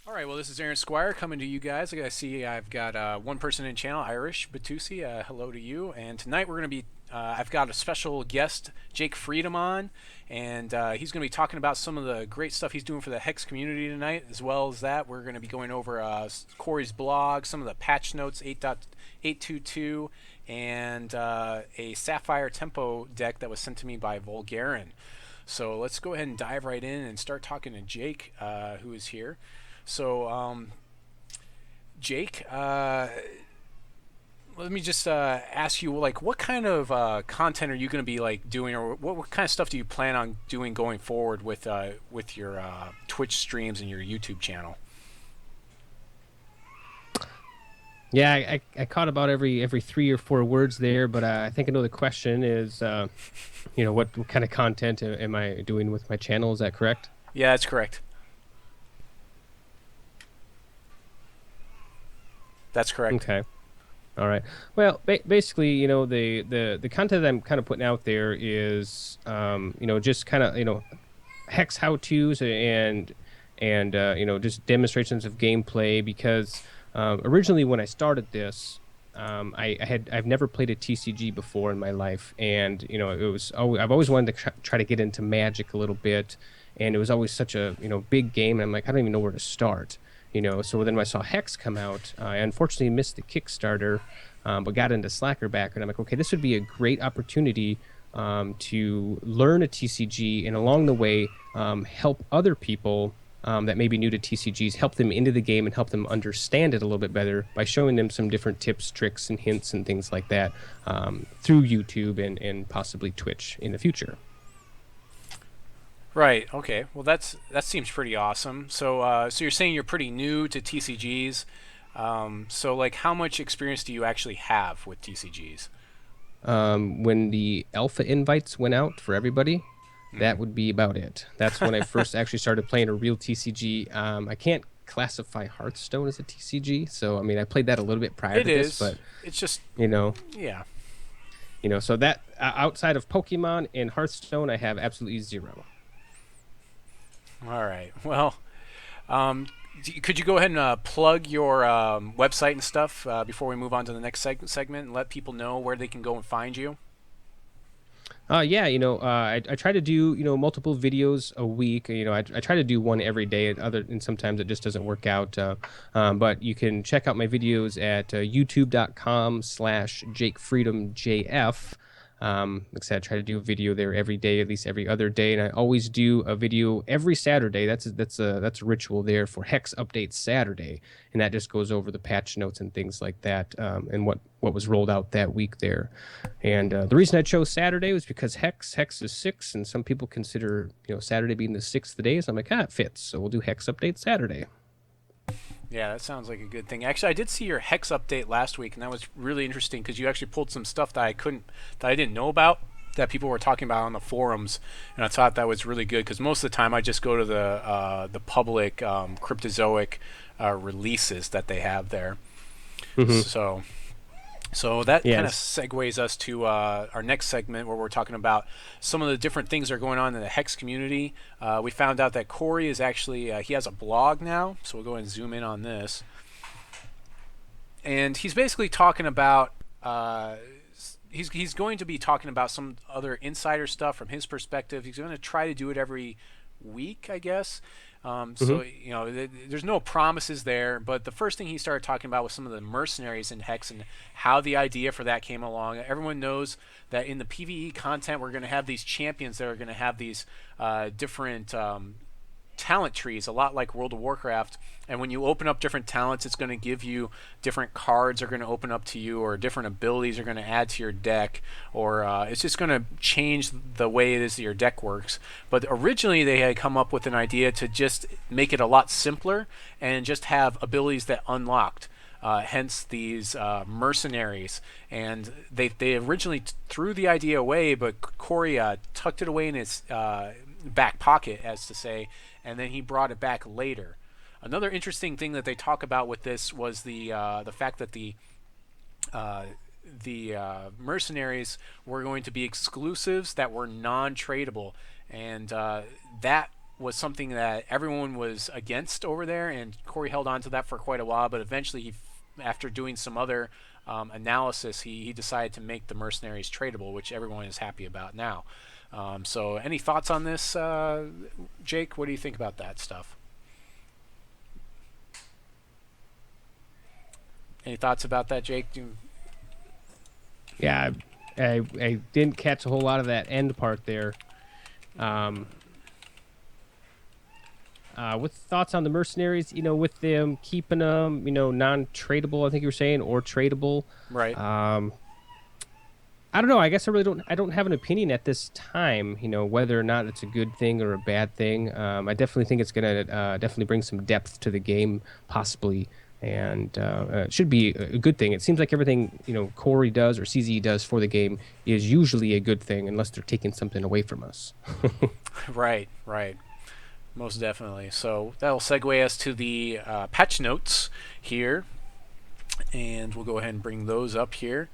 All right, well, this is Aaron Squire coming to you guys. I see I've got one person in channel, Irish Batusi. Hello to you. And tonight we're going to be, I've got a special guest, JakeFreedom, on, and he's going to be talking about some of the great stuff he's doing for the Hex community tonight. As well as that, we're going to be going over Cory's blog, some of the patch notes 8.822, and a Sapphire Tempo deck that was sent to me by Volgaren. So let's go ahead and dive right in and start talking to Jake, who is here. So, Jake, let me just ask you, like, what kind of content are you going to be like doing, or what kind of stuff do you plan on doing going forward with your Twitch streams and your YouTube channel? Yeah, I caught about every 3 or 4 words there, but I think I know the question is, what kind of content am I doing with my channel? Is that correct? Yeah, that's correct. That's correct. Okay. All right. Well, basically, the content that I'm kind of putting out there is, just kind of, hex how-tos and just demonstrations of gameplay because originally when I started this, I've never played a TCG before in my life, and I've always wanted to try to get into Magic a little bit, and it was always such a big game, and I'm like, I don't even know where to start. So then when I saw Hex come out, I unfortunately missed the Kickstarter, but got into Slacker back, and I'm like, okay, this would be a great opportunity to learn a TCG, and along the way, help other people that may be new to TCGs, help them into the game and help them understand it a little bit better by showing them some different tips, tricks, and hints and things like that through YouTube and possibly Twitch in the future. Right. Okay. Well, that seems pretty awesome. So, so you're saying you're pretty new to TCGs. So, like, how much experience do you actually have with TCGs? When the alpha invites went out for everybody, that would be about it. That's when I first actually started playing a real TCG. I can't classify Hearthstone as a TCG, so I mean, I played that a little bit prior to this, but it's just yeah. So that outside of Pokemon and Hearthstone, I have absolutely zero. All right. Well, could you go ahead and plug your website and stuff before we move on to the next segment and let people know where they can go and find you? Yeah, I try to do, multiple videos a week. I try to do one every day, and sometimes it just doesn't work out. But you can check out my videos at youtube.com/JakeFreedomJF. Like I said, I try to do a video there every day, at least every other day, and I always do a video every Saturday. That's a ritual there for Hex Update Saturday, and that just goes over the patch notes and things like that, and what was rolled out that week there. And the reason I chose Saturday was because Hex is 6, and some people consider Saturday being the 6th day. So I'm like, it fits. So we'll do Hex Update Saturday. Yeah, that sounds like a good thing. Actually, I did see your Hex update last week, and that was really interesting because you actually pulled some stuff that I didn't know about, that people were talking about on the forums, and I thought that was really good because most of the time I just go to the public Cryptozoic releases that they have there. Mm-hmm. So that kind of segues us to our next segment where we're talking about some of the different things that are going on in the Hex community. We found out that Cory is actually, he has a blog now, so we'll go ahead and zoom in on this. And he's basically talking about, he's going to be talking about some other insider stuff from his perspective. He's going to try to do it every week, I guess. So there's no promises there, but the first thing he started talking about was some of the mercenaries in Hex and how the idea for that came along. Everyone knows that in the PvE content we're going to have these champions that are going to have these different talent trees, a lot like World of Warcraft, and when you open up different talents, it's going to give you different cards are going to open up to you, or different abilities are going to add to your deck, or it's just going to change the way it is that your deck works. But originally they had come up with an idea to just make it a lot simpler and just have abilities that unlocked. Hence these mercenaries, and they originally threw the idea away, but Cory tucked it away in his back pocket, as to say, and then he brought it back later. Another interesting thing that they talk about with this was the fact that the mercenaries were going to be exclusives that were non-tradable, and that was something that everyone was against over there, and Cory held on to that for quite a while. But eventually, after doing some other analysis, he decided to make the mercenaries tradable, which everyone is happy about now. So, any thoughts on this, Jake? What do you think about that stuff? Any thoughts about that, Jake? Yeah, I didn't catch a whole lot of that end part there. With thoughts on the mercenaries, with them keeping them, non-tradable, I think you were saying, or tradable. Right. I don't know. I guess I don't have an opinion at this time, whether or not it's a good thing or a bad thing. I definitely think it's going to definitely bring some depth to the game, possibly. And it should be a good thing. It seems like everything Cory does or CZ does for the game is usually a good thing, unless they're taking something away from us. Right. Most definitely. So that'll segue us to the patch notes here, and we'll go ahead and bring those up here.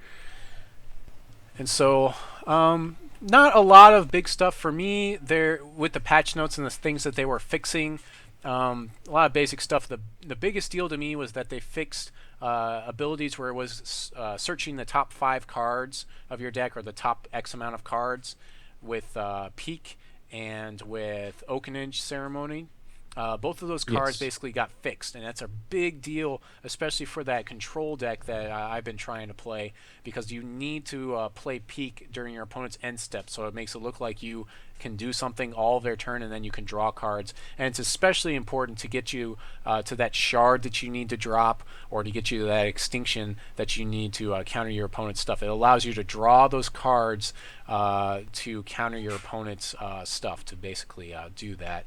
And so, not a lot of big stuff for me there with the patch notes and the things that they were fixing. A lot of basic stuff. The biggest deal to me was that they fixed abilities where it was searching the top 5 cards of your deck, or the top X amount of cards, with Peak and with Oakenage Ceremony. Both of those cards basically got fixed, and that's a big deal, especially for that control deck that I've been trying to play, because you need to play Peak during your opponent's end step, so it makes it look like you can do something all of their turn, and then you can draw cards. And it's especially important to get you to that shard that you need to drop, or to get you to that extinction that you need to counter your opponent's stuff. It allows you to draw those cards to counter your opponent's stuff, to basically do that.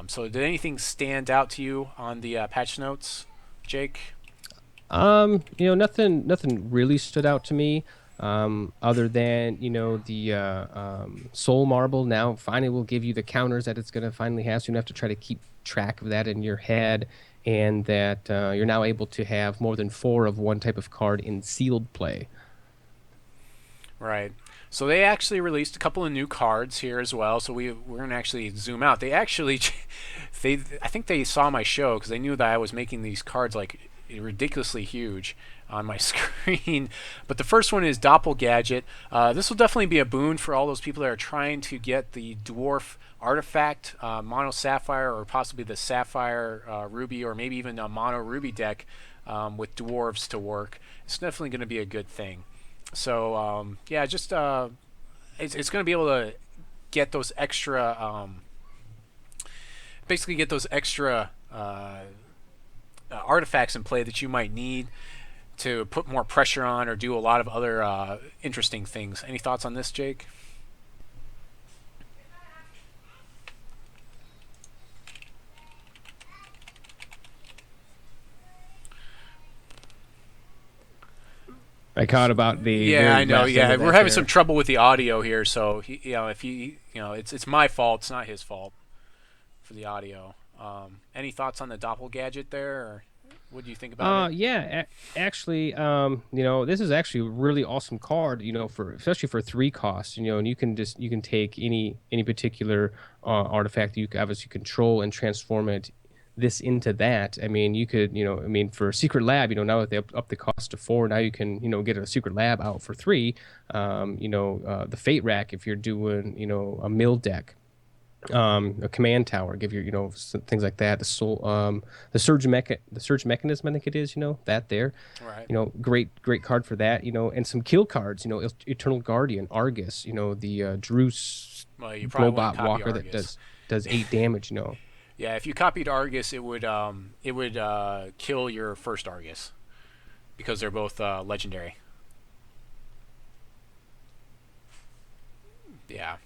So did anything stand out to you on the patch notes, Jake? Nothing really stood out to me, other than, the Soul Marble now finally will give you the counters that it's going to finally have, so you don't have to try to keep track of that in your head, and that you're now able to have more than 4 of one type of card in sealed play. Right. So they actually released a couple of new cards here as well. So we're going to actually zoom out. I think they saw my show, because they knew that I was making these cards like ridiculously huge on my screen. But the first one is Doppelgadget. This will definitely be a boon for all those people that are trying to get the Dwarf Artifact, Mono Sapphire, or possibly the Sapphire Ruby, or maybe even a Mono Ruby deck with Dwarves to work. It's definitely going to be a good thing. So it's going to be able to get those extra, basically get those extra artifacts in play that you might need to put more pressure on, or do a lot of other interesting things. Any thoughts on this, Jake? I caught about the I know. Yeah, we're having there. some trouble with the audio here, so it's my fault. It's not his fault for the audio. Any thoughts on the Doppelgadget there, or what do you think about it? Yeah, actually, this is actually a really awesome card, especially for 3 costs, and you can take any particular artifact that you obviously control and transform this into that. I mean, you could, for Secret Lab, now that they up the cost to 4, now you can, get a Secret Lab out for 3. The Fate Rack, if you're doing, a mill deck, a command tower, give your, things like that. The surge mechanism, I think it is, that there. Right. Great card for that, and some kill cards, Eternal Guardian, Argus, the Druce robot walker Argus. that does 8 damage, Yeah, if you copied Argus, it would kill your first Argus, because they're both legendary. Yeah.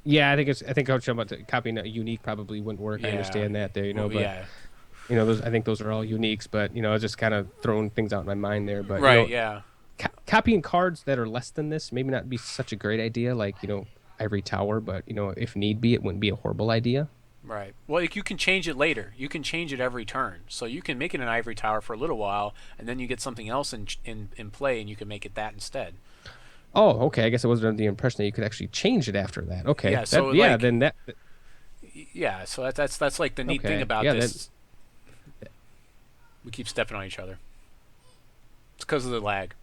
Yeah, I think I was talking about copying a unique probably wouldn't work. Yeah. I understand that there, Well, but yeah. I think those are all uniques, but just kind of throwing things out in my mind there. But Right. Yeah. Copying cards that are less than this maybe not be such a great idea, like Ivory Tower, but if need be, it wouldn't be a horrible idea. Right. Well, you can change it later. You can change it every turn. So you can make it an Ivory Tower for a little while, and then you get something else in play, and you can make it that instead. Oh, okay. I guess I wasn't under the impression that you could actually change it after that. Okay. Yeah. So then that. Yeah, so that's like the neat thing Okay. about Yeah. this. We keep stepping on each other. It's because of the lag.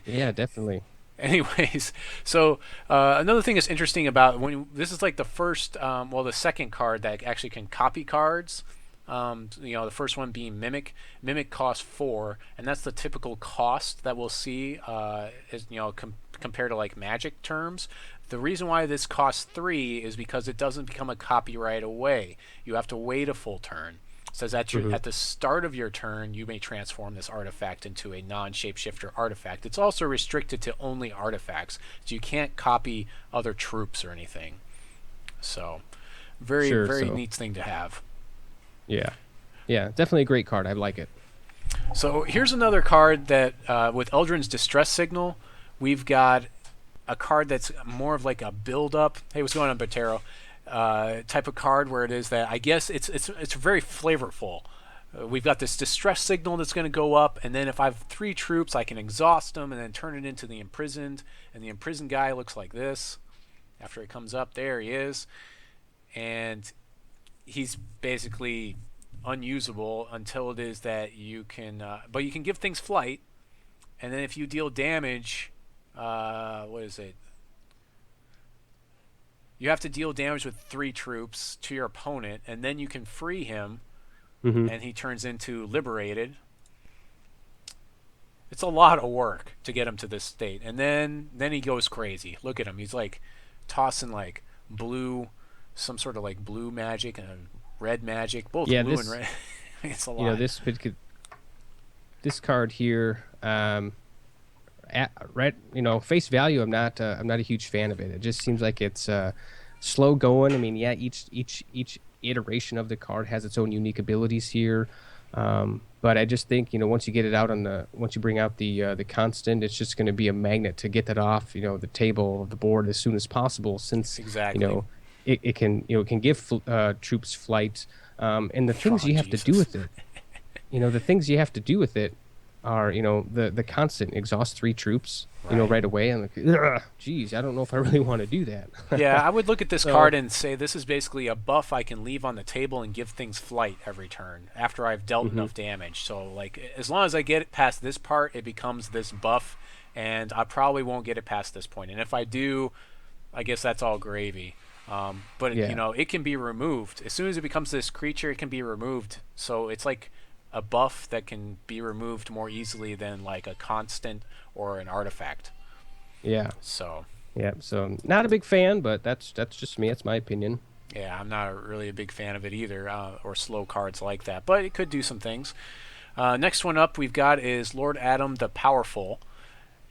Yeah, definitely. Anyways, so another thing that's interesting about this is like the first, the second card that actually can copy cards. The first one being Mimic. Mimic costs 4, and that's the typical cost that we'll see, compared to like Magic terms. The reason why this costs 3 is because it doesn't become a copy right away. You have to wait a full turn. It says at the start of your turn, you may transform this artifact into a non-shapeshifter artifact. It's also restricted to only artifacts, so you can't copy other troops or anything. So, very neat thing to have. Yeah. Yeah, definitely a great card. I like it. So here's another card that, with Eldrin's Distress Signal, we've got a card that's more of like a build-up. Hey, what's going on, Botero? Type of card where it is that I guess it's very flavorful. We've got this distress signal that's going to go up, and then if I have 3 troops, I can exhaust them and then turn it into the imprisoned. And the imprisoned guy looks like this. After it comes up, there he is, and he's basically unusable until it is that you can. But you can give things flight, and then if you deal damage, what is it? You have to deal damage with 3 troops to your opponent, and then you can free him, and he turns into liberated. It's a lot of work to get him to this state, and then he goes crazy. Look at him; he's like tossing like some sort of like blue magic and red magic, both blue and red. It's a lot. This card here. Face value, I'm not a huge fan of it. It just seems like it's slow going. I mean, yeah, each iteration of the card has its own unique abilities here, but I just think once you get it out once you bring out the constant, it's just going to be a magnet to get that off the table of the board as soon as possible. Since it can give troops flight, and the things you have to do with it. The things you have to do with it are the constant exhaust 3 troops right away. I'm like, geez, I don't know if I really want to do that. Yeah, I would look at this card and say this is basically a buff I can leave on the table and give things flight every turn after I've dealt enough damage. So like as long as I get it past this part, it becomes this buff, and I probably won't get it past this point. And if I do, I guess that's all gravy. But it can be removed as soon as it becomes this creature. It can be removed, so it's like a buff that can be removed more easily than like a constant or an artifact. Yeah. So not a big fan, but that's just me. That's my opinion. Yeah, I'm not really a big fan of it either, or slow cards like that, but it could do some things. Next one up we've got is Lord Adam the Powerful,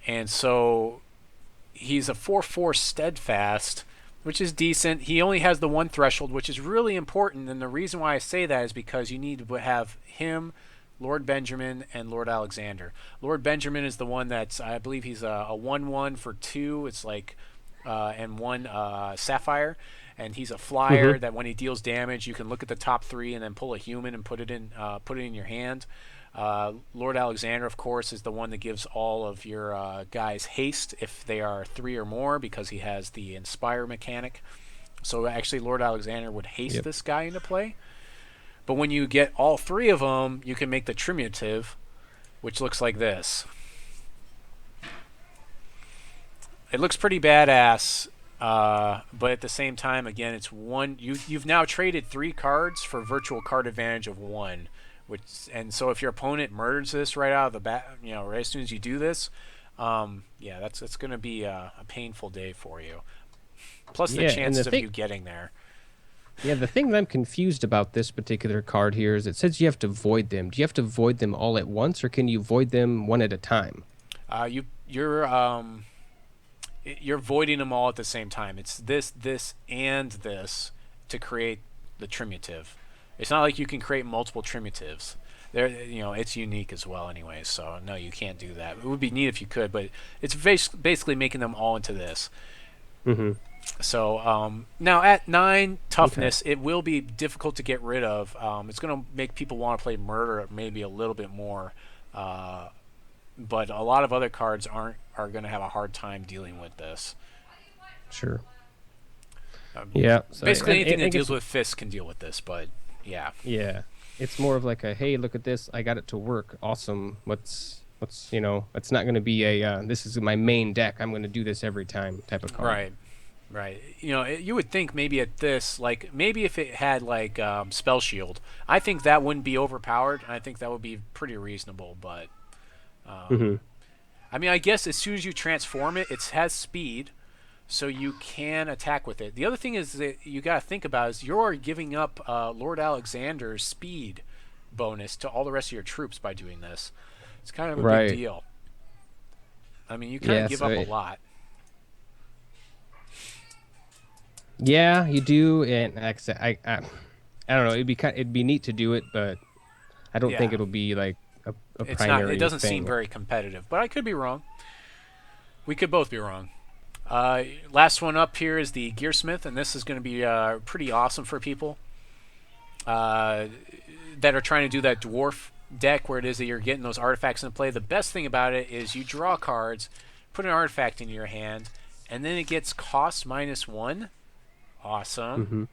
and so he's a 4/4 steadfast, which is decent. He only has the 1 threshold, which is really important, and the reason why I say that is because you need to have him, Lord Benjamin, and Lord Alexander. Lord Benjamin is the one that's, I believe he's a 1/1 for 2. It's like, and 1 Sapphire, and he's a flyer that when he deals damage, you can look at the top 3 and then pull a human and put it in your hand. Lord Alexander, of course, is the one that gives all of your guys haste if they are 3 or more, because he has the Inspire mechanic. So actually, Lord Alexander would haste this guy into play. But when you get all 3 of them, you can make the Triumurative, which looks like this. It looks pretty badass, but at the same time, again, it's one. You've now traded 3 cards for virtual card advantage of 1. So if your opponent murders this right out of the bat, right as soon as you do this, that's going to be a painful day for you. Plus the chances of you getting there. Yeah, the thing that I'm confused about this particular card here is it says you have to void them. Do you have to void them all at once, or can you void them one at a time? You're voiding them all at the same time. It's this, and this to create the Triumurative. It's not like you can create multiple Triumuratives. It's unique as well anyway, so no, you can't do that. It would be neat if you could, but it's basically making them all into this. So now at 9 toughness, it will be difficult to get rid of. It's going to make people want to play murder maybe a little bit more, but a lot of other cards are going to have a hard time dealing with this. Sure. Yeah. So Basically, anything that I deals guess, with fists can deal with this, but yeah. yeah, it's more of like a, hey, look at this, I got it to work, awesome. What's it's not going to be a this is my main deck, I'm going to do this every time type of card. Right. Right. You would think maybe at this, like maybe if it had like spell shield, I think that wouldn't be overpowered. I think that would be pretty reasonable. But Hmm. I mean, I guess as soon as you transform it, it has speed, so you can attack with it. The other thing is that you got to think about is you're giving up Lord Alexander's speed bonus to all the rest of your troops by doing this. It's kind of a big Right. deal. I mean, you kind of Yeah. give So up a lot. yeah, you do, and like I said, I don't know. It'd be neat to do it, but I don't think Yeah. it'll be like a It's not. It primary doesn't seem thing. very competitive, but I could be wrong. We could both be wrong. Last one up here is the Gearsmith, and this is going to be pretty awesome for people uh, that are trying to do that dwarf deck where it is that you're getting those artifacts into play. The best thing about it is you draw cards, put an artifact in your hand, and then it gets cost -1. Awesome. Hmm.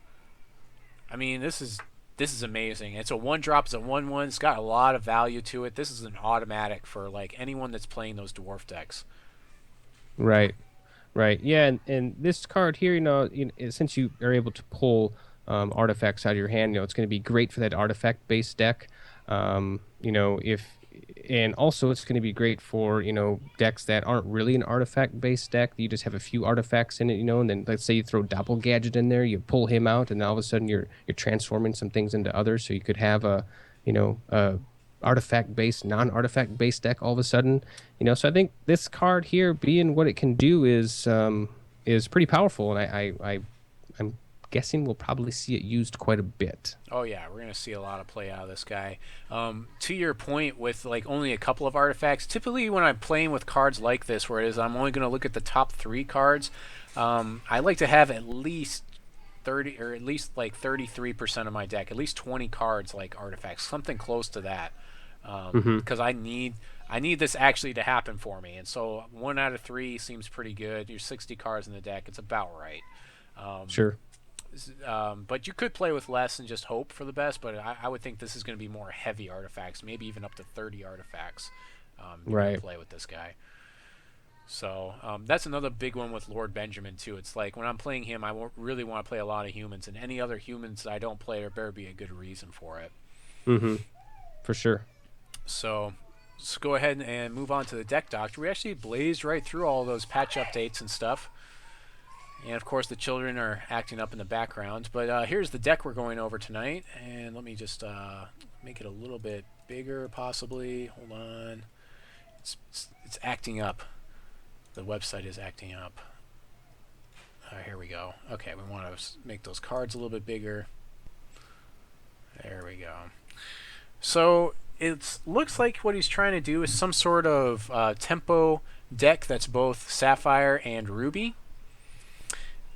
I mean, this is amazing. It's a 1-drop. It's a 1/1. It's got a lot of value to it. This is an automatic for like anyone that's playing those dwarf decks. Right. Right. Yeah, and this card here, since you are able to pull artifacts out of your hand, it's going to be great for that artifact-based deck. If and also it's going to be great for decks that aren't really an artifact-based deck. You just have a few artifacts in it, and then let's say you throw Doppel Gadget in there, you pull him out, and all of a sudden you're transforming some things into others. So you could have a artifact-based, non-artifact-based deck all of a sudden. So I think this card here, being what it can do, is pretty powerful, and I'm guessing we'll probably see it used quite a bit. Oh yeah, we're gonna see a lot of play out of this guy. To your point, with like only a couple of artifacts, typically when I'm playing with cards like this, where it is I'm only gonna look at the top 3 cards, I like to have at least 30 or at least like 33% of my deck, at least 20 cards like artifacts, something close to that, Hmm. because I need this actually to happen for me. And so 1 out of 3 seems pretty good. You're 60 cards in the deck, it's about right. Sure. But you could play with less and just hope for the best. But I would think this is going to be more heavy artifacts, maybe even up to 30 artifacts. You're going Right. to play with this guy. So that's another big one with Lord Benjamin too. It's like when I'm playing him, I won't really want to play a lot of humans, and any other humans that I don't play, there better be a good reason for it. Hmm. For sure. So let's go ahead and move on to the deck doctor. We actually blazed right through all those patch updates and stuff. And of course the children are acting up in the background. But here's the deck we're going over tonight. And let me just make it a little bit bigger possibly. Hold on. It's acting up. The website is acting up. Here we go. Okay, we want to make those cards a little bit bigger. There we go. So it looks like what he's trying to do is some sort of tempo deck that's both Sapphire and Ruby.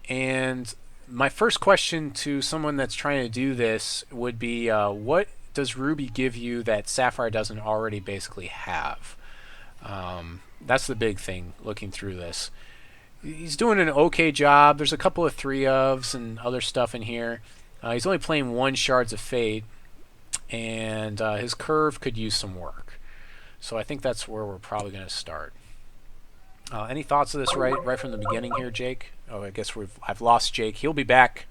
And my first question to someone that's trying to do this would be, what does Ruby give you that Sapphire doesn't already basically have? That's the big thing looking through this. He's doing an okay job. There's a couple of 3-ofs and other stuff in here. He's only playing 1 Shards of Fate, and his curve could use some work. So I think that's where we're probably going to start. Any thoughts of this right from the beginning here, Jake? Oh, I guess I've lost Jake. He'll be back,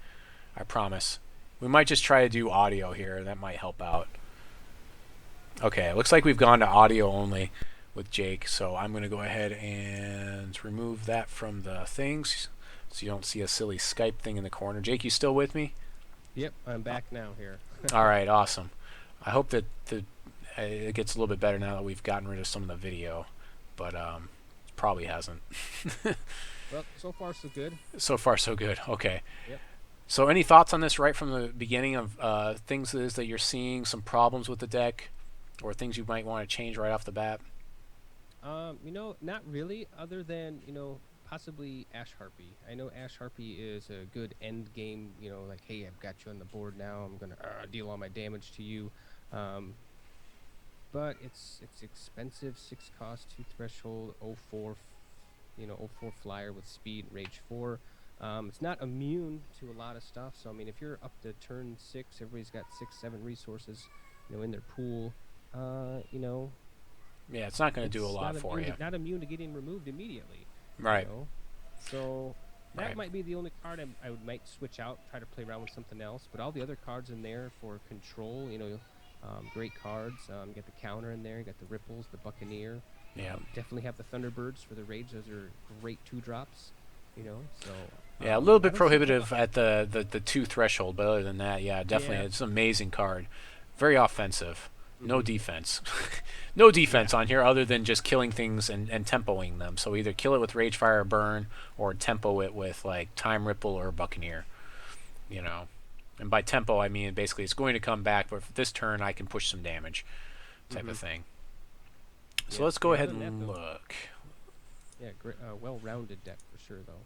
I promise. We might just try to do audio here. That might help out. Okay, it looks like we've gone to audio only with Jake, so I'm going to go ahead and remove that from the things so you don't see a silly Skype thing in the corner. Jake, you still with me? Yep, I'm back now here. All right, awesome. I hope that it gets a little bit better now that we've gotten rid of some of the video, but probably hasn't. Well, so far so good. So far, so good. Okay. Yep. So any thoughts on this right from the beginning of things that you're seeing, some problems with the deck, or things you might want to change right off the bat? Not really, other than, possibly Ash Harpy. I know Ash Harpy is a good end game, like, hey, I've got you on the board now, I'm going to deal all my damage to you. But it's expensive, 6 cost, 2 threshold, 04, 04 flyer with speed, rage 4. It's not immune to a lot of stuff. So I mean, if you're up to turn 6, everybody's got 6, 7 resources, in their pool. You know, Yeah, it's not going to do a it's lot for you. not immune to getting removed immediately. Right. So that Right. might be the only card I might switch out, try to play around with something else. But all the other cards in there for control, great cards. You got the counter in there, you got the ripples, the Buccaneer. Yeah. Definitely have the Thunderbirds for the rage. Those are great 2-drops. So Yeah, a little bit prohibitive at the 2 threshold, but other than that, yeah, definitely, Yeah. it's an amazing card. Very offensive. No Mhm. defense. No defense on here other than just killing things and tempoing them. So either kill it with Ragefire or Burn, or tempo it with like Time Ripple or Buccaneer. And by tempo I mean basically it's going to come back, but for this turn I can push some damage, type of thing. So let's go ahead and look. Yeah, great, well-rounded deck for sure, though.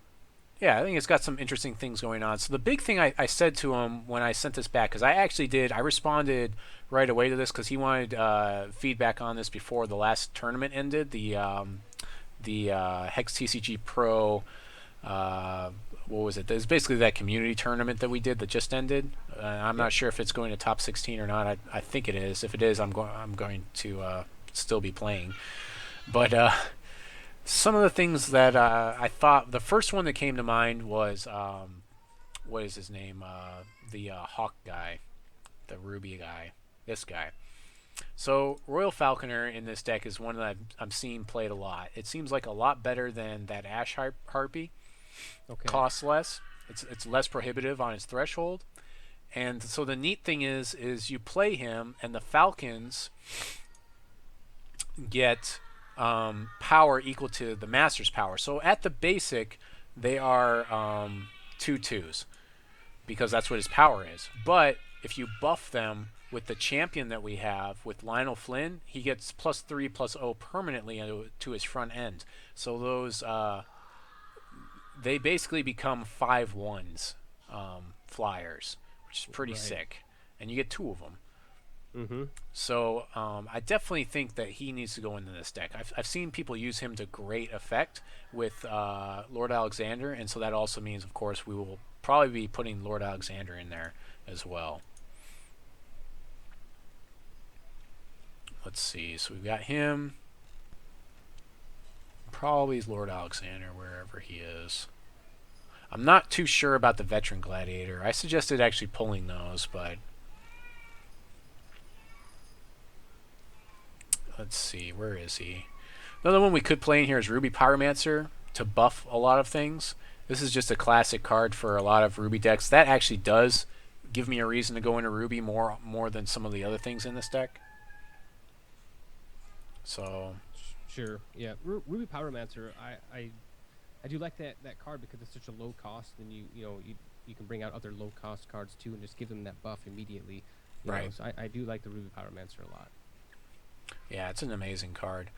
Yeah, I think it's got some interesting things going on. So the big thing I said to him when I sent this back, because I responded right away to this because he wanted feedback on this before the last tournament ended, the Hex TCG Pro, what was it? It was basically that community tournament that we did that just ended. I'm not sure if it's going to top 16 or not. I think it is. If it is, I'm going to still be playing. But some of the things that I thought, the first one that came to mind was, what is his name? The Hawk guy, the Ruby guy, this guy. So Royal Falconer in this deck is one that I'm seeing played a lot. It seems like a lot better than that Ash Harpy. Okay. Costs less. It's less prohibitive on its threshold. And so the neat thing is you play him, and the Falcons get power equal to the Master's power. So at the basic, they are 2/2s because that's what his power is. But if you buff them with the champion that we have with Lionel Flynn, he gets +3/+0 permanently to his front end. So those they basically become 5/1s flyers, which is pretty sick, and you get 2 of them. So I definitely think that he needs to go into this deck. I've seen people use him to great effect with Lord Alexander, and so that also means, of course, we will probably be putting Lord Alexander in there as well. Let's see. So we've got him. Probably Lord Alexander, wherever he is. I'm not too sure about the Veteran Gladiator. I suggested actually pulling those, but let's see, where is he? Another one we could play in here is Ruby Pyromancer to buff a lot of things. This is just a classic card for a lot of Ruby decks. That actually does give me a reason to go into Ruby more than some of the other things in this deck. So Sure. Yeah. Ruby Pyromancer, I do like that card because it's such a low cost, and you can bring out other low cost cards too and just give them that buff immediately. Right. So I do like the Ruby Pyromancer a lot. yeah, it's an amazing card.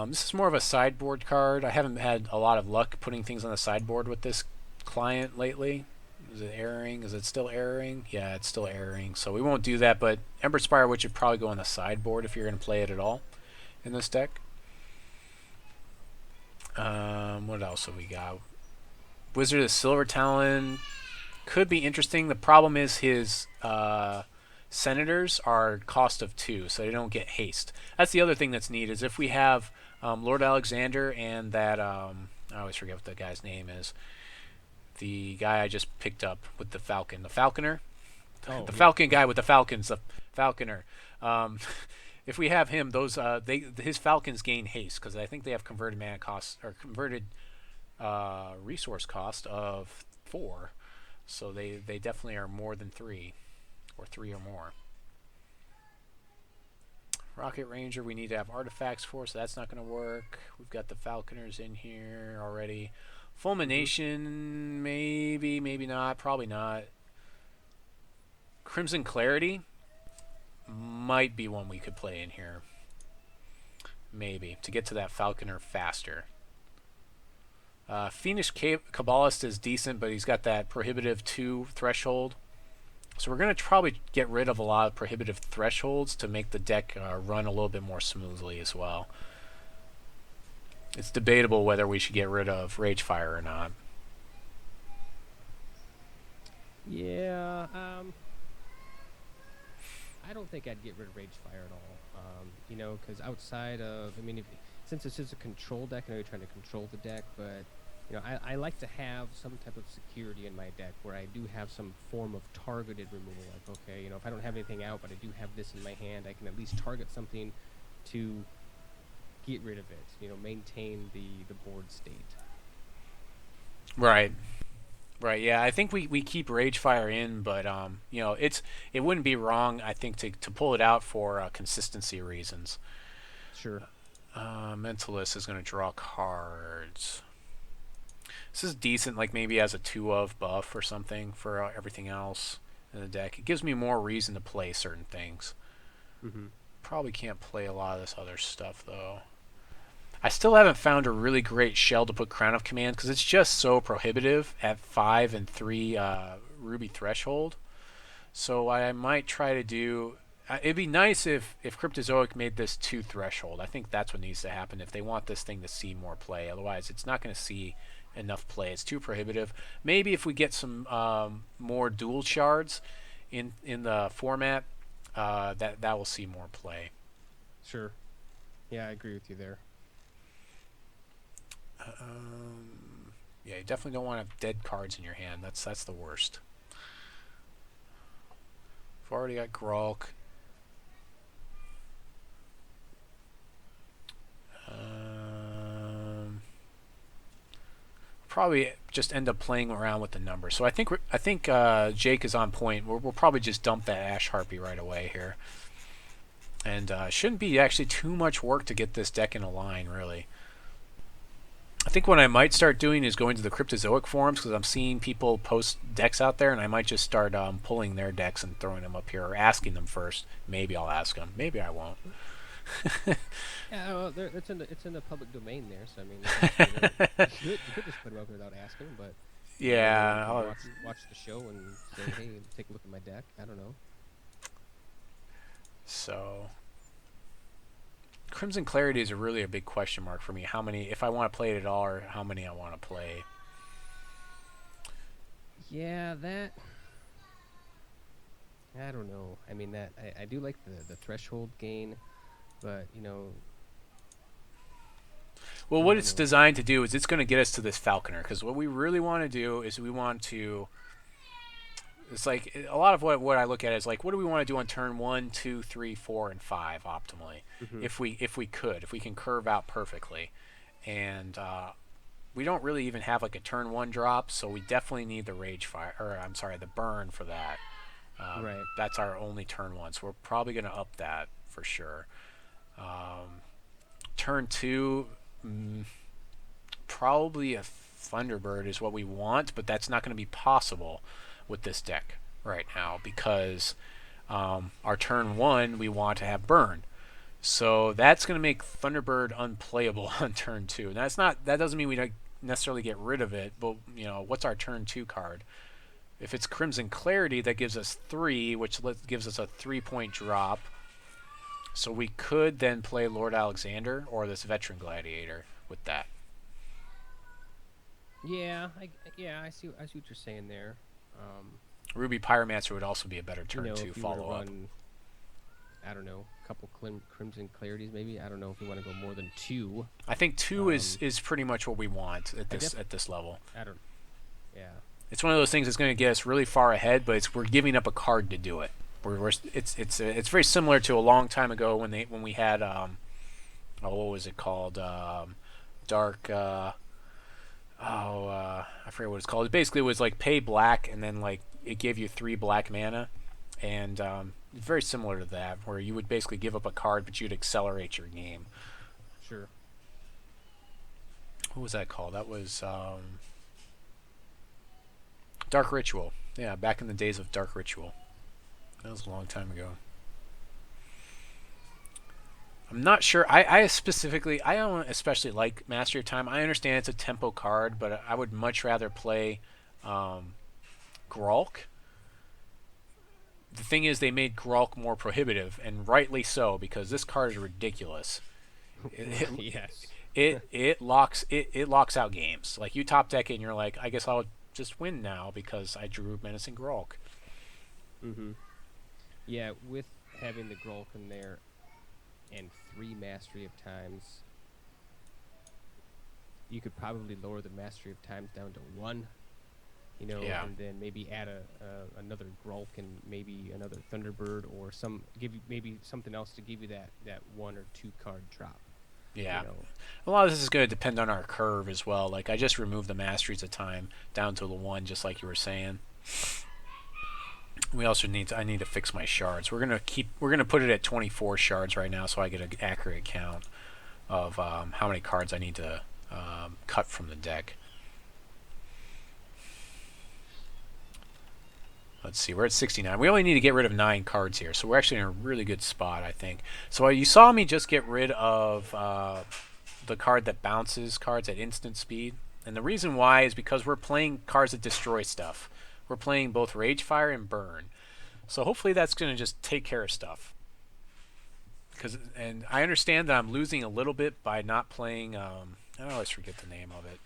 This is more of a sideboard card. I haven't had a lot of luck putting things on the sideboard with this client lately. Is it erroring? Is it still erroring? Yeah, it's still erroring. So we won't do that, but Ember Spire Witch should probably go on the sideboard if you're going to play it at all in this deck. What else have we got? Wizard of Silver Talon could be interesting. The problem is his senators are cost of 2, so they don't get haste. That's the other thing that's neat, is if we have Lord Alexander and that I always forget what the guy's name is. The guy I just picked up with the Falcon, the Falconer, the Falcon guy with the Falcons, the Falconer. If we have him, those his Falcons gain haste because I think they have converted mana cost or converted resource cost of 4, so they definitely are more than 3, or 3 or more. Rocket Ranger, we need to have artifacts for, so that's not going to work. We've got the Falconers in here already. Fulmination, maybe, maybe not, probably not. Crimson Clarity might be one we could play in here. Maybe, to get to that Falconer faster. Phoenix Kabbalist is decent, but he's got that prohibitive 2 threshold. So we're going to probably get rid of a lot of prohibitive thresholds to make the deck run a little bit more smoothly as well. It's debatable whether we should get rid of Ragefire or not. Yeah. I don't think I'd get rid of Ragefire at all. Because outside of, I mean, since this is a control deck, I know you're trying to control the deck, but I like to have some type of security in my deck where I do have some form of targeted removal. Like, okay, if I don't have anything out, but I do have this in my hand, I can at least target something to get rid of it. Maintain the board state. Right. Right. Yeah, I think we keep Ragefire in, but it wouldn't be wrong, I think, to pull it out for consistency reasons. Sure. Mentalist is going to draw cards. This is decent, like maybe as a 2-of buff or something for everything else in the deck. It gives me more reason to play certain things. Mm-hmm. Probably can't play a lot of this other stuff, though. I still haven't found a really great shell to put Crown of Command because it's just so prohibitive at 5 and 3 Ruby Threshold. So I might try to do... it'd be nice if Cryptozoic made this 2 Threshold. I think that's what needs to happen if they want this thing to see more play. Otherwise, it's not going to see enough play. It's too prohibitive. Maybe if we get some more dual shards in the format, that will see more play. Sure. Yeah, I agree with you there. Yeah, you definitely don't want to have dead cards in your hand. That's the worst. I've already got Gralk. Probably just end up playing around with the numbers. So I think Jake is on point. We'll probably just dump that Ash Harpy right away here, and shouldn't be actually too much work to get this deck in a line, really. I think what I might start doing is going to the Cryptozoic forums because I'm seeing people post decks out there, and I might just start pulling their decks and throwing them up here, or asking them first. Maybe I'll ask them. Maybe I won't. Yeah, well, it's in the public domain there, so I mean, you could just put them up without asking, but yeah, I'll watch the show and say, hey, take a look at my deck. I don't know. So, Crimson Clarity is really a big question mark for me. How many, if I want to play it at all, or how many I want to play. Yeah, that... I don't know. I mean, that I do like the threshold gain, but, Well, what it's designed to do is it's going to get us to this Falconer, because what we really want to do is we want to... It's like, a lot of what I look at is like, what do we want to do on turn 1, 2, 3, 4, and 5 optimally? Mm-hmm. If we can curve out perfectly. And we don't really even have like a turn 1 drop, so we definitely need the Ragefire, or I'm sorry, the Burn for that. Right. That's our only turn 1, so we're probably going to up that for sure. Turn 2, probably a Thunderbird is what we want, but that's not going to be possible with this deck right now because our turn 1 we want to have Burn. So that's going to make Thunderbird unplayable on turn 2. And that doesn't mean we don't necessarily get rid of it, but what's our turn 2 card? If it's Crimson Clarity, that gives us 3, which gives us a 3-point drop. So we could then play Lord Alexander or this Veteran Gladiator with that. Yeah, I see what you're saying there. Ruby Pyromancer would also be a better turn 2 follow-up. I don't know, a couple Crimson Clarities maybe. I don't know if we want to go more than 2. I think 2 is pretty much what we want at this level. Yeah. It's one of those things that's going to get us really far ahead, but we're giving up a card to do it. It's very similar to a long time ago when we had what was it called, Dark. I forget what it's called. It basically was like pay black and then like it gave you 3 black mana, and very similar to that, where you would basically give up a card but you'd accelerate your game. Sure. What was that called? That was Dark Ritual. Yeah, back in the days of Dark Ritual. That was a long time ago. I'm not sure. I don't especially like Mastery of Time. I understand it's a tempo card, but I would much rather play Gralk. The thing is, they made Gralk more prohibitive, and rightly so, because this card is ridiculous. Yes. It locks out games. Like, you top deck it, and you're like, I guess I'll just win now because I drew Menacing Gralk. Mm-hmm. Yeah, with having the Grolk in there and 3 Mastery of Times, you could probably lower the Mastery of Times down to 1, you know, and then maybe add another Grolk and maybe another Thunderbird or maybe something else to give you that 1 or 2 card drop. Yeah. You know. A lot of this is going to depend on our curve as well. Like, I just removed the Masteries of Time down to the 1, just like you were saying. We also I need to fix my shards. We're gonna put it at 24 shards right now, so I get an accurate count of how many cards I need to cut from the deck. Let's see, we're at 69. We only need to get rid of 9 cards here, so we're actually in a really good spot, I think. So you saw me just get rid of the card that bounces cards at instant speed, and the reason why is because we're playing cards that destroy stuff. We're playing both Ragefire and Burn. So hopefully that's going to just take care of stuff. And I understand that I'm losing a little bit by not playing... I always forget the name of it.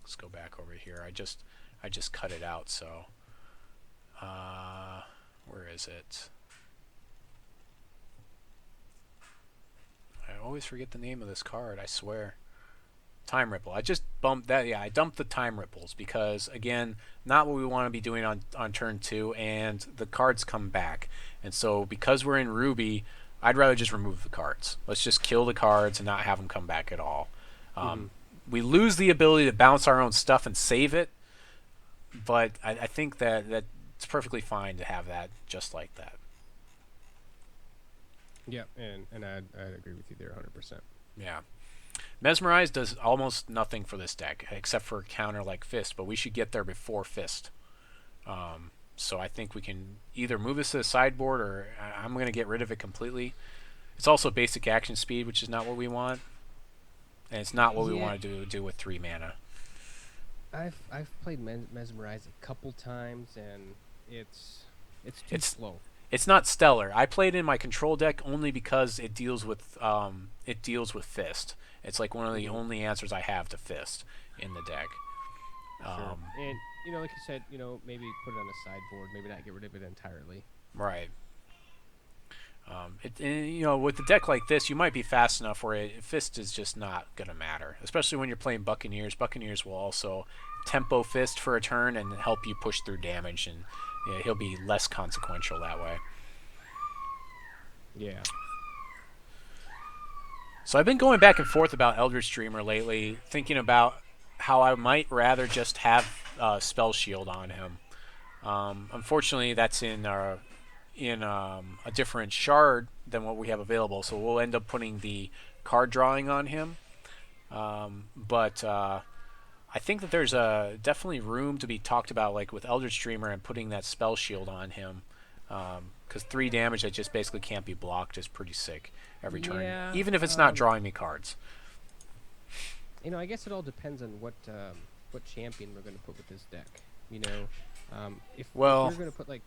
Let's go back over here. I just cut it out, so... where is it? I always forget the name of this card, I swear. Time Ripple. I just bumped that. Yeah, I dumped the Time Ripples because, again, not what we want to be doing on turn 2, and the cards come back. And so because we're in Ruby, I'd rather just remove the cards. Let's just kill the cards and not have them come back at all. We lose the ability to bounce our own stuff and save it, but I think that it's perfectly fine to have that just like that. Yeah, and I'd agree with you there 100%. Yeah. Mesmerize does almost nothing for this deck, except for a counter like Fist, but we should get there before Fist. So I think we can either move this to the sideboard, or I'm going to get rid of it completely. It's also basic action speed, which is not what we want. And it's not what we want to do with 3 mana. I've played Mesmerize a couple times, and it's too slow. It's not stellar. I played in my control deck only because it deals with Fist. It's like one of the only answers I have to Fist in the deck. Sure. And like you said, maybe put it on the sideboard, maybe not get rid of it entirely. Right. With a deck like this, you might be fast enough where Fist is just not gonna matter, especially when you're playing Buccaneers. Buccaneers will also tempo Fist for a turn and help you push through damage, and he'll be less consequential that way. Yeah. So I've been going back and forth about Eldritch Dreamer lately, thinking about how I might rather just have Spell Shield on him. Unfortunately, that's in a different shard than what we have available, so we'll end up putting the card drawing on him. But I think that there's definitely room to be talked about, like with Eldritch Dreamer and putting that Spell Shield on him. Because 3 damage that just basically can't be blocked is pretty sick every turn, even if it's not drawing me cards. I guess it all depends on what champion we're going to put with this deck. If we're going to put me,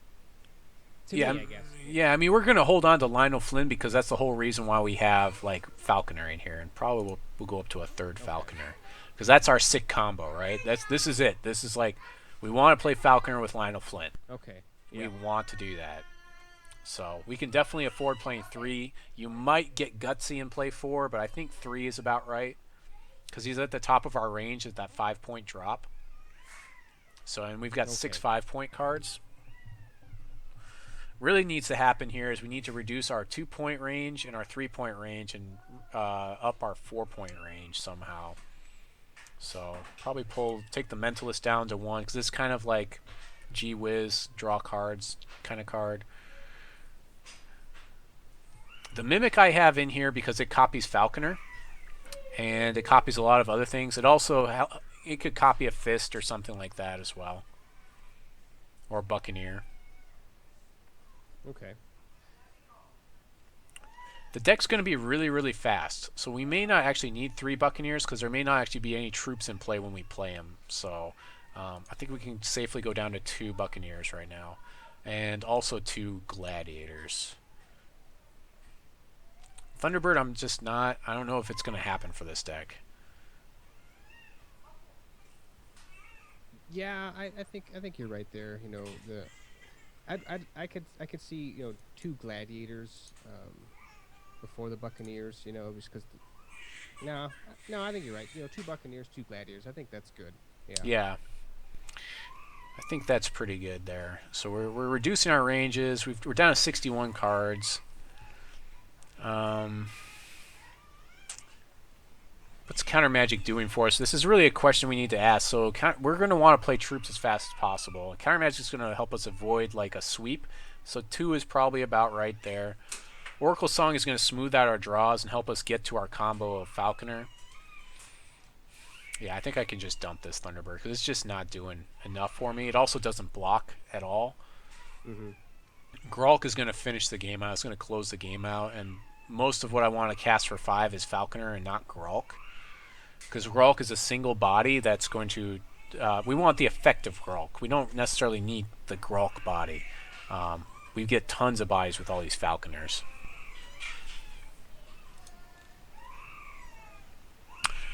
I guess. Yeah, I mean, we're going to hold on to Lionel Flynn because that's the whole reason why we have like Falconer in here, and probably we'll go up to a 3rd Falconer because that's our sick combo, right? This is it. This is like we want to play Falconer with Lionel Flynn. Okay. We want to do that. So we can definitely afford playing 3. You might get Gutsy and play 4, but I think 3 is about right because he's at the top of our range at that 5-point drop. So, and we've got 6 5-point cards. Really needs to happen here is we need to reduce our 2-point range and our 3-point range and up our 4-point range somehow. So probably take the Mentalist down to 1 because this is kind of like Gee Whiz, draw cards kind of card. The Mimic I have in here because it copies Falconer, and it copies a lot of other things. It also it could copy a Fist or something like that as well, or Buccaneer. Okay. The deck's going to be really, really fast, so we may not actually need 3 Buccaneers because there may not actually be any troops in play when we play them. So I think we can safely go down to 2 Buccaneers right now, and also 2 Gladiators. Thunderbird, I don't know if it's going to happen for this deck. Yeah, I think you're right there. You know, I could see, 2 gladiators before the Buccaneers. Just because. No, no, I think you're right. 2 Buccaneers, 2 gladiators. I think that's good. Yeah. Yeah, I think that's pretty good there. So we're reducing our ranges. We're down to 61 cards. Um, what's Countermagic doing for us? This is really a question we need to ask. So we're going to want to play troops as fast as possible. Countermagic is going to help us avoid like a sweep. So 2 is probably about right there. Oracle Song is going to smooth out our draws and help us get to our combo of Falconer. Yeah, I think I can just dump this Thunderbird because it's just not doing enough for me. It also doesn't block at all. Mm-hmm. Gralk is going to finish the game out. It's going to close the game out, and most of what I want to cast for 5 is Falconer and not Gralk, because Gralk is a single body that's going to. We want the effect of Gralk. We don't necessarily need the Gralk body. We get tons of bodies with all these Falconers.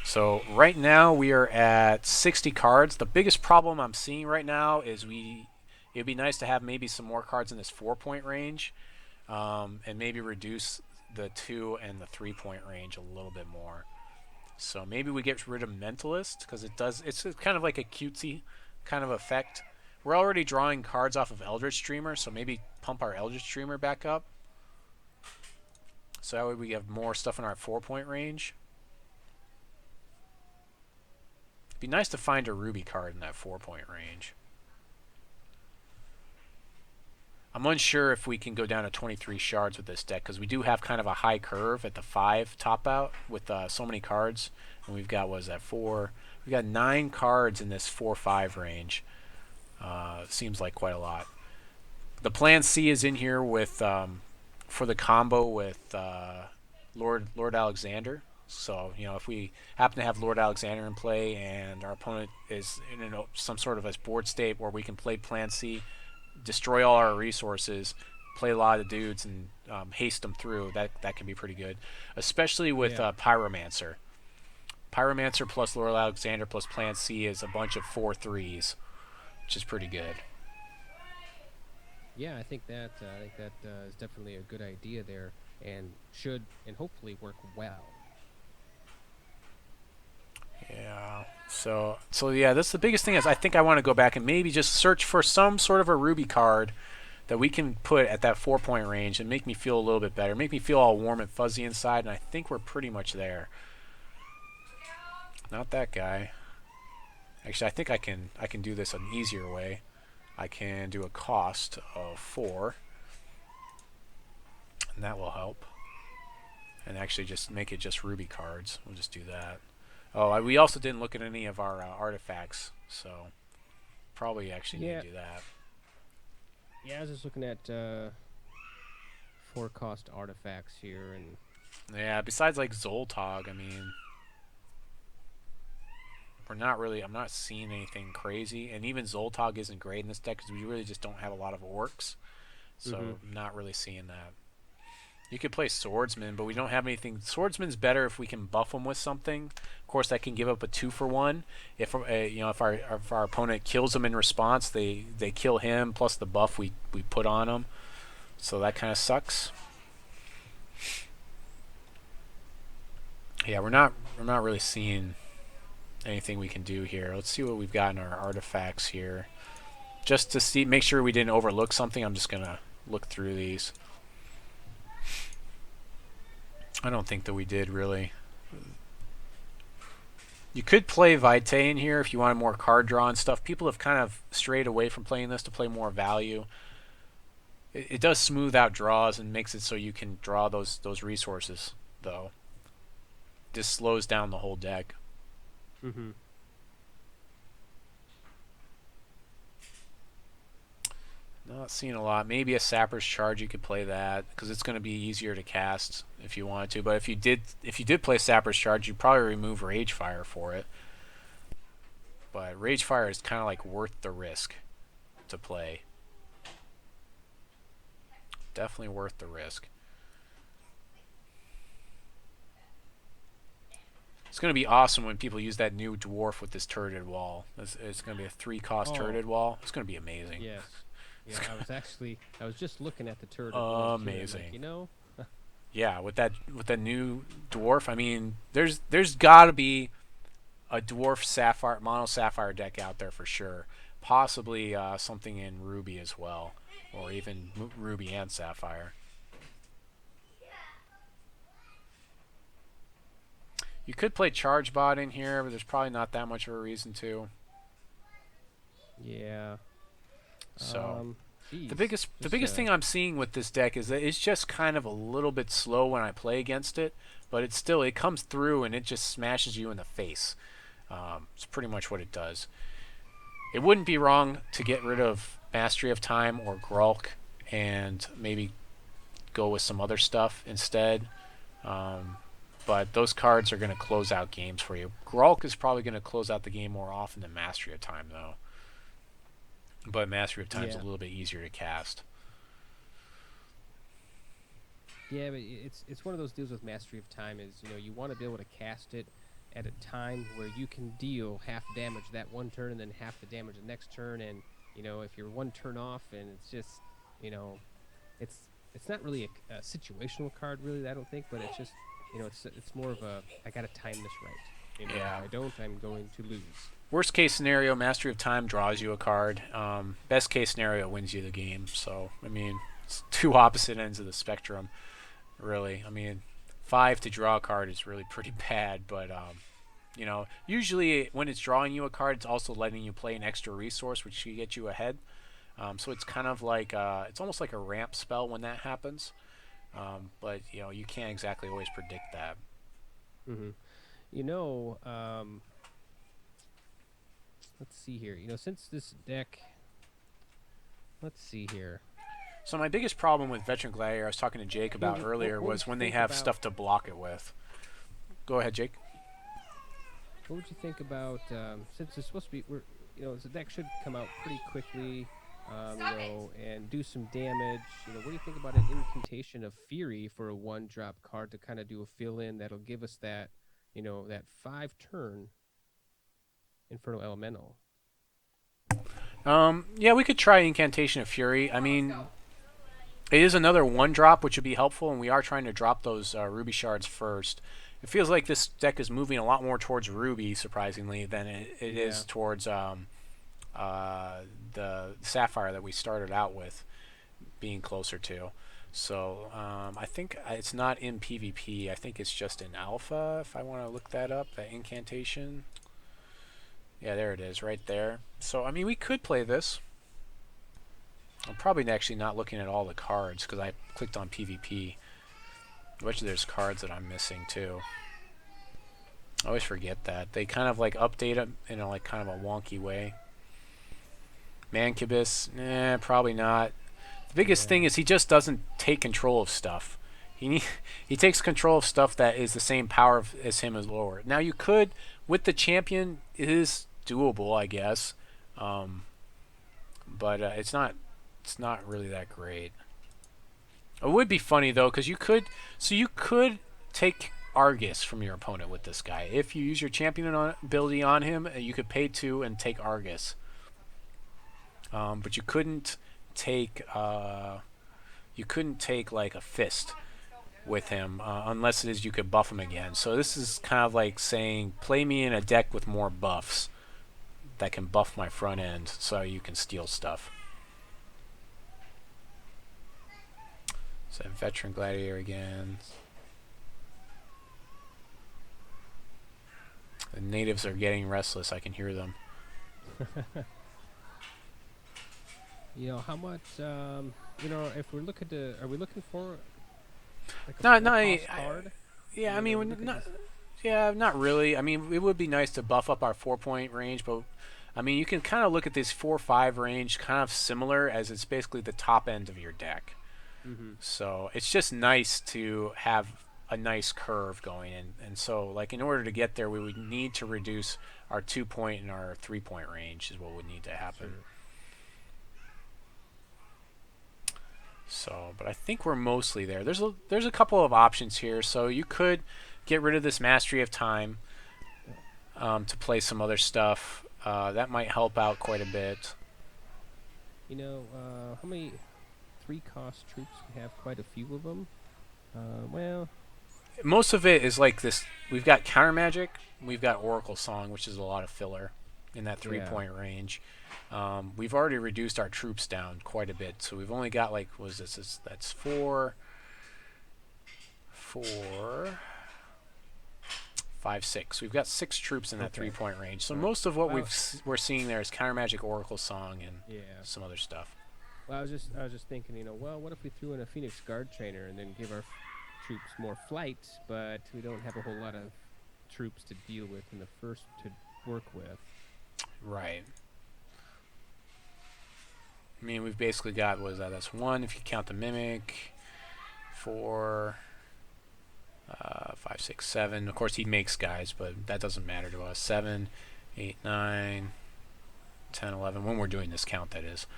So right now we are at 60 cards. The biggest problem I'm seeing right now is it'd be nice to have maybe some more cards in this 4-point range, and maybe reduce the 2 and the 3-point range a little bit more. So maybe we get rid of Mentalist because it's kind of like a cutesy kind of effect. We're already drawing cards off of Eldritch Dreamer, so maybe pump our Eldritch Dreamer back up. So that way we have more stuff in our 4-point range. It'd be nice to find a Ruby card in that 4-point range. I'm unsure if we can go down to 23 shards with this deck because we do have kind of a high curve at the 5 top out with so many cards. And we've got, what is that, 4? We've got 9 cards in this 4-5 range. Seems like quite a lot. The Plan C is in here with for the combo with Lord Alexander. So, if we happen to have Lord Alexander in play and our opponent is in some sort of a board state where we can play Plan C, destroy all our resources, play a lot of dudes, and haste them through, that can be pretty good. Especially with Pyromancer. Pyromancer plus Lord Alexander plus Plan C is a bunch of 4/3s, which is pretty good. Yeah, I think that is definitely a good idea there, and should and hopefully work well. Yeah. So yeah, that's the biggest thing is I think I want to go back and maybe just search for some sort of a Ruby card that we can put at that 4-point range and make me feel a little bit better, make me feel all warm and fuzzy inside, and I think we're pretty much there. Not that guy. Actually, I think I can do this an easier way. I can do a cost of 4, and that will help. And actually just make it just Ruby cards. We'll just do that. Oh, we also didn't look at any of our artifacts, so probably actually need to do that. Yeah, I was just looking at 4-cost artifacts here, and yeah, besides like Zoltog, I mean, I'm not seeing anything crazy, and even Zoltog isn't great in this deck because we really just don't have a lot of orcs, so I'm not really seeing that. You could play Swordsman, but we don't have anything. Swordsman's better if we can buff them with something. Of course, that can give up a 2-for-1. If our opponent kills them in response, they kill him plus the buff we put on them. So that kind of sucks. Yeah, we're not really seeing anything we can do here. Let's see what we've got in our artifacts here, just to make sure we didn't overlook something. I'm just gonna look through these. I don't think that we did, really. You could play Vitae in here if you wanted more card draw and stuff. People have kind of strayed away from playing this to play more value. It does smooth out draws and makes it so you can draw those resources, though. Just slows down the whole deck. Mm-hmm. Not seeing a lot. Maybe a Sapphire Shard, you could play that because it's going to be easier to cast if you wanted to. But if you did play Sapphire Shard, you'd probably remove Ragefire for it. But Ragefire is kind of like worth the risk to play. Definitely worth the risk. It's going to be awesome when people use that new dwarf with this turreted wall. It's going to be a 3-cost turreted wall. It's going to be amazing. Yes. Yeah, I was just looking at the turreted wall. Amazing. Like, you know. Yeah, with that new dwarf, I mean, there's got to be a dwarf sapphire mono sapphire deck out there for sure. Possibly something in Ruby as well, or even Ruby and Sapphire. You could play Charge Bot in here, but there's probably not that much of a reason to. Yeah. So the biggest thing I'm seeing with this deck is that it's just kind of a little bit slow when I play against it, but it comes through and it just smashes you in the face. It's pretty much what it does. It wouldn't be wrong to get rid of Mastery of Time or Gralk and maybe go with some other stuff instead. But those cards are going to close out games for you. Gralk is probably going to close out the game more often than Mastery of Time, though. But Mastery of Time is a little bit easier to cast. Yeah, but it's one of those deals with Mastery of Time is, you want to be able to cast it at a time where you can deal half damage that one turn and then half the damage the next turn. And, if you're one turn off and it's just, it's not really a situational card, really, I don't think, but it's just, it's more of a, I got to time this right. If I don't, I'm going to lose. Worst case scenario, Mastery of Time draws you a card. Best case scenario, wins you the game. So, I mean, it's two opposite ends of the spectrum, really. I mean, 5 to draw a card is really pretty bad, but, usually when it's drawing you a card, it's also letting you play an extra resource, which can get you ahead. So it's kind of like, it's almost like a ramp spell when that happens. But, you can't exactly always predict that. Mm-hmm. Let's see here. Since this deck... Let's see here. So my biggest problem with Veteran Gladiator, I was talking to Jake about earlier, was when they have stuff to block it with. Go ahead, Jake. What would you think about, since it's supposed to be... the deck should come out pretty quickly, and do some damage. What do you think about an Incantation of Fury for a 1-drop card to kind of do a fill-in that'll give us that, that 5-turn Infernal Elemental? Yeah, we could try Incantation of Fury. I mean, it is another 1-drop, which would be helpful, and we are trying to drop those Ruby Shards first. It feels like this deck is moving a lot more towards Ruby, surprisingly, than it is towards the Sapphire that we started out with being closer to. So I think it's not in PvP. I think it's just in Alpha, if I want to look that up, that Incantation. Yeah, there it is, right there. So, I mean, we could play this. I'm probably actually not looking at all the cards because I clicked on PvP. I bet you there's cards that I'm missing, too. I always forget that. They kind of, like, update them in, like, kind of a wonky way. Mancubus, probably not. The biggest thing is he just doesn't take control of stuff. He takes control of stuff that is the same power as him as lower. Now, you could, with the champion, it is doable, I guess, but it's not really that great. It would be funny though, because you could take Argus from your opponent with this guy. If you use your champion ability on him, you could pay 2 and take Argus. But you couldn't take like a fist with him unless it is you could buff him again. So this is kind of like saying, play me in a deck with more buffs that can buff my front end so you can steal stuff. So Veteran Gladiator again. The natives are getting restless. I can hear them. How much, if we're looking to, are we looking for like card? Yeah, I mean, not really. I mean, it would be nice to buff up our 4-point range, but I mean, you can kind of look at this 4-5 range kind of similar, as it's basically the top end of your deck. Mm-hmm. So it's just nice to have a nice curve going in, and so like in order to get there, we would need to reduce our 2-point and our 3-point range is what would need to happen. Sure. So, but I think we're mostly there. There's a couple of options here. So you could get rid of this Mastery of Time. to play some other stuff. That might help out quite a bit. How many 3-cost troops? We have quite a few of them. Well, most of it is like this. We've got Countermagic, we've got Oracle Song, which is a lot of filler in that 3-point range. We've already reduced our troops down quite a bit, so we've only got like, what is this? That's 4, 5, 6. We've got 6 troops in that 3-point range. So most of what we're seeing there is Countermagic, Oracle Song, and some other stuff. Well, I was just thinking, what if we threw in a Phoenix Guard trainer and then give our troops more flight, but we don't have a whole lot of troops to deal with in the first to work with. Right. I mean, we've basically got, what is that? That's 1 if you count the Mimic. 4, 5, 6, 7. Of course, he makes guys, but that doesn't matter to us. 7, 8, 9, 10, 11. When we're doing this count, that is.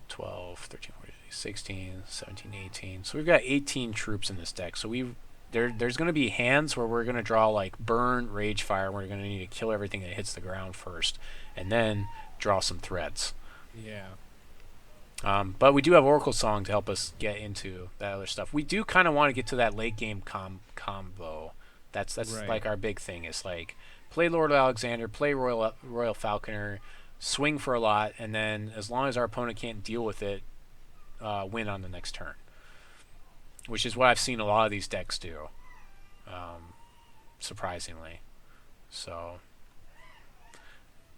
12, 13, 14, 16, 17, 18. So we've got 18 troops in this deck. So there's going to be hands where we're going to draw like Burn, Ragefire. We're going to need to kill everything that hits the ground first, and then draw some threats. Yeah. But we do have Oracle Song to help us get into that other stuff. We do kind of want to get to that late game combo. That's right. Like our big thing is like play Lord Alexander, play Royal Falconer, swing for a lot, and then as long as our opponent can't deal with it, win on the next turn. Which is what I've seen a lot of these decks do, surprisingly. So,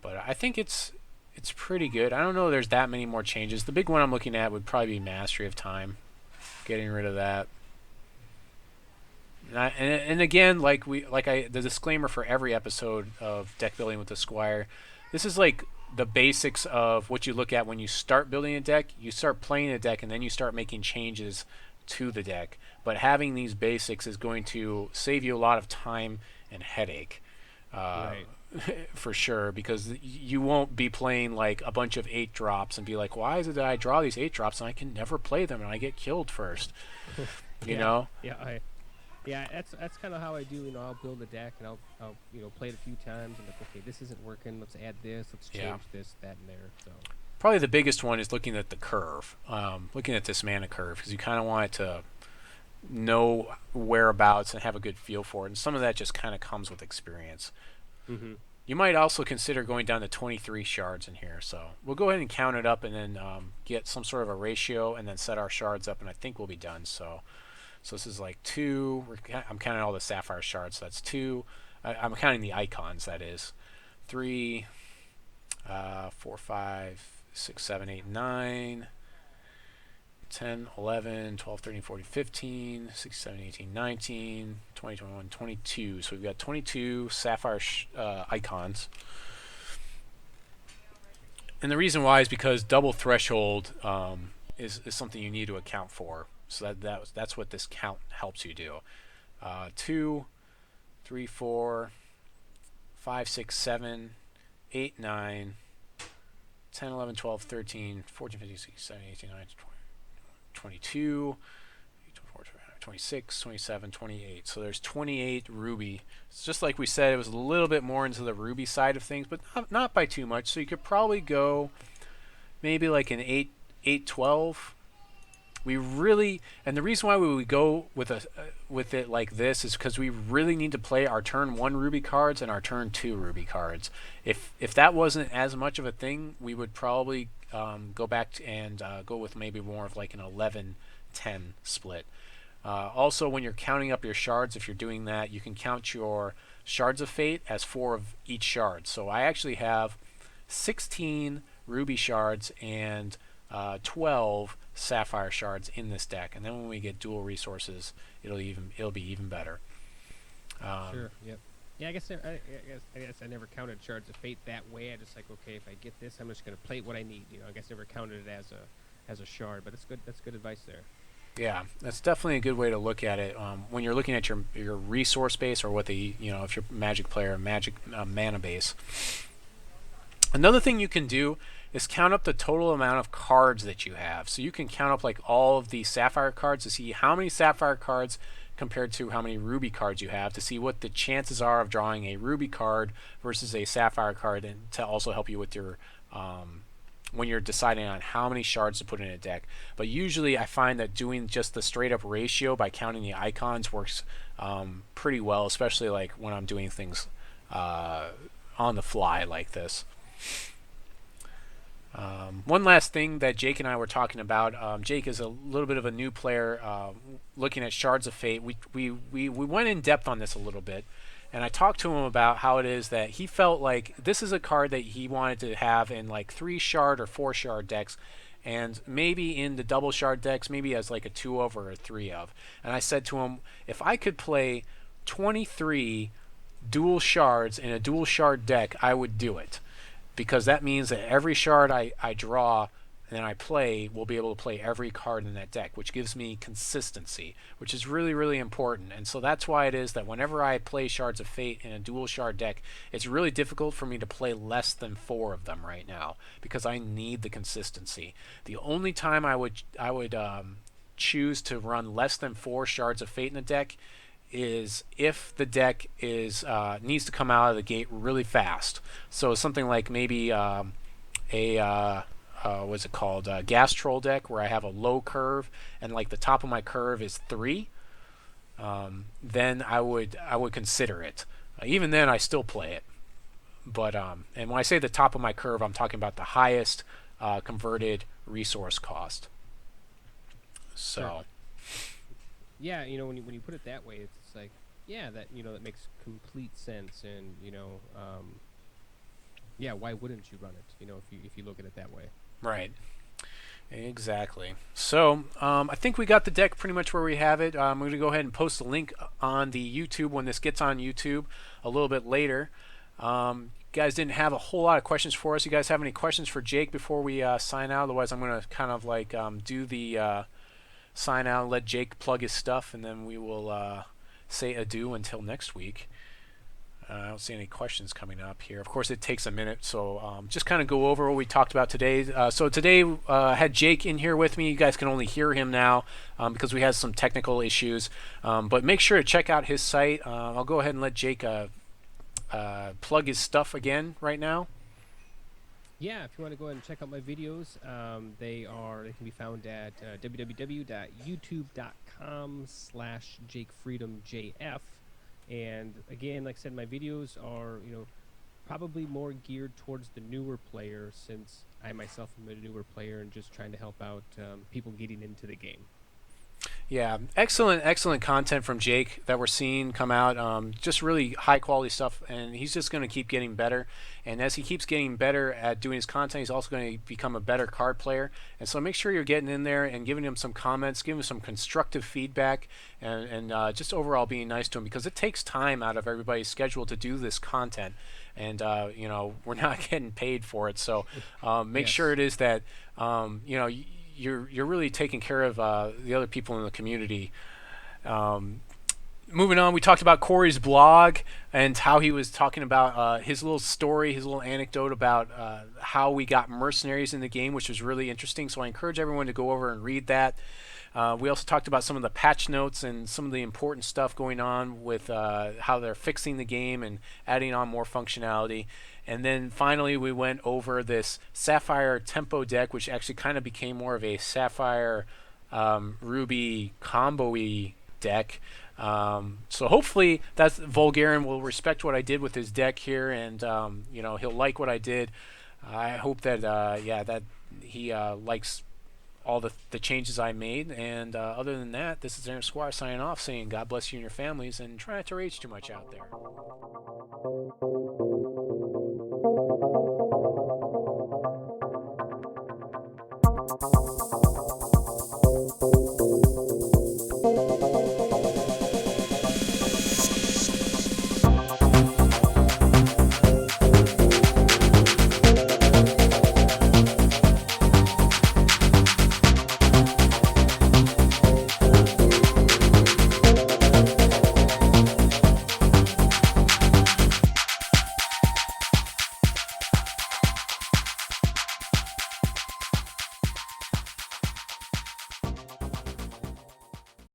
but I think it's pretty good. I don't know there's that many more changes. The big one I'm looking at would probably be Mastery of Time, getting rid of that. And again, the disclaimer for every episode of Deck Building with the Squire, this is like the basics of what you look at when you start building a deck. You start playing a deck, and then you start making changes to the deck. But having these basics is going to save you a lot of time and headache. Right. For sure, because you won't be playing like a bunch of 8-drops and be like, why is it that I draw these 8-drops and I can never play them and I get killed first? You know? Yeah, that's kind of how I do. I'll build a deck and I'll play it a few times and like, okay, this isn't working. Let's add this. Let's change this, that, and there. So probably the biggest one is looking at the curve, looking at this mana curve, because you kind of want it to know whereabouts and have a good feel for it. And some of that just kind of comes with experience. Mm-hmm. You might also consider going down to 23 shards in here. So we'll go ahead and count it up and then get some sort of a ratio and then set our shards up, and I think we'll be done. So this is like 2. I'm counting all the Sapphire Shards. So that's 2. I'm counting the icons, that is. 3, 4, 5, 6, 7, 8, 9, 10, 11, 12, 13, 14, 15, 16, 17, 18, 19, 20, 21, 22. So we've got 22 Sapphire icons. And the reason why is because double threshold is something you need to account for. So that's what this count helps you do. 2, 3, 4, 5, 6, 7, 8, 9, 10, 11, 12, 13, 14, 15, 16, 17, 18, 19, 20. 22, 26, 27, 28. So there's 28 Ruby. It's just like we said, it was a little bit more into the Ruby side of things, but not by too much. So you could probably go maybe like an 8, 12. And the reason why we would go with it like this is because we really need to play our turn 1 Ruby cards and our turn 2 Ruby cards. If that wasn't as much of a thing, we would probably go back and go with maybe more of like an 11-10 split. Also, when you're counting up your shards, if you're doing that, you can count your Shards of Fate as 4 of each shard. So I actually have 16 Ruby shards and 12 Sapphire shards in this deck, and then when we get dual resources, it'll be even better. Sure. Yep. Yeah, I guess I never counted Shards of Fate that way. I just like, okay, if I get this, I'm just going to play what I need. I guess I never counted it as a shard, but it's good. That's good advice there. Yeah, that's definitely a good way to look at it. When you're looking at your resource base, or what if you're a Magic player, Magic mana base. Another thing you can do is count up the total amount of cards that you have. So you can count up like all of the Sapphire cards to see how many Sapphire cards compared to how many Ruby cards you have to see what the chances are of drawing a Ruby card versus a Sapphire card, and to also help you with your when you're deciding on how many shards to put in a deck. But usually I find that doing just the straight up ratio by counting the icons works pretty well, especially like when I'm doing things on the fly like this. One last thing that Jake and I were talking about. Jake is a little bit of a new player looking at Shards of Fate. We went in depth on this a little bit, and I talked to him about how it is that he felt like this is a card that he wanted to have in like 3 shard or 4 shard decks, and maybe in the double shard decks, maybe as like a 2 of or a 3 of. And I said to him, if I could play 23 dual shards in a dual shard deck, I would do it. Because that means that every shard I draw and then I play will be able to play every card in that deck, which gives me consistency, which is really, really important. And so that's why it is that whenever I play Shards of Fate in a dual shard deck, it's really difficult for me to play less than 4 of them right now, because I need the consistency. The only time I would choose to run less than 4 Shards of Fate in a deck is if the deck is needs to come out of the gate really fast. So something like maybe what's it called, gas troll deck, where I have a low curve and like the top of my curve is 3. Then I would consider it. Even then I still play it. But and when I say the top of my curve, I'm talking about the highest converted resource cost. So Sure. Yeah, when you put it that way, it's like, yeah, that that makes complete sense. And yeah, why wouldn't you run it? If you look at it that way. right. Exactly. So I think we got the deck pretty much where we have it. I'm going to go ahead and post a link on the YouTube when this gets on YouTube a little bit later. You guys didn't have a whole lot of questions for us. You guys have any questions for Jake before we sign out? Otherwise, I'm going to kind of like do the sign out and let Jake plug his stuff, and then we will say adieu until next week. I don't see any questions coming up here. Of course, it takes a minute, so just kind of go over what we talked about today. So today I had Jake in here with me. You guys can only hear him now because we had some technical issues. But make sure to check out his site. I'll go ahead and let Jake plug his stuff again right now. Yeah, if you want to go ahead and check out my videos, they can be found at www.youtube.com/JakeFreedomJF. And again, like I said, my videos are probably more geared towards the newer player, since I myself am a newer player and just trying to help out people getting into the game. Yeah, excellent content from Jake that we're seeing come out. Just really high quality stuff, and he's just going to keep getting better. And as he keeps getting better at doing his content, he's also going to become a better card player. And so make sure you're getting in there and giving him some comments, giving him some constructive feedback, and just overall being nice to him, because it takes time out of everybody's schedule to do this content. And we're not getting paid for it, so make Yes. sure it is that you're really taking care of the other people in the community. Moving on, we talked about Cory's blog and how he was talking about his little story, his little anecdote about how we got mercenaries in the game, which was really interesting. So I encourage everyone to go over and read that. We also talked about some of the patch notes and some of the important stuff going on with how they're fixing the game and adding on more functionality. And then finally, we went over this Sapphire Tempo deck, which actually kind of became more of a Sapphire Ruby combo-y deck. So hopefully that's Volgaren will respect what I did with his deck here, and he'll like what I did. I hope that that he likes all the changes I made. And other than that, this is Aaron Squire signing off, saying God bless you and your families, and try not to rage too much out there.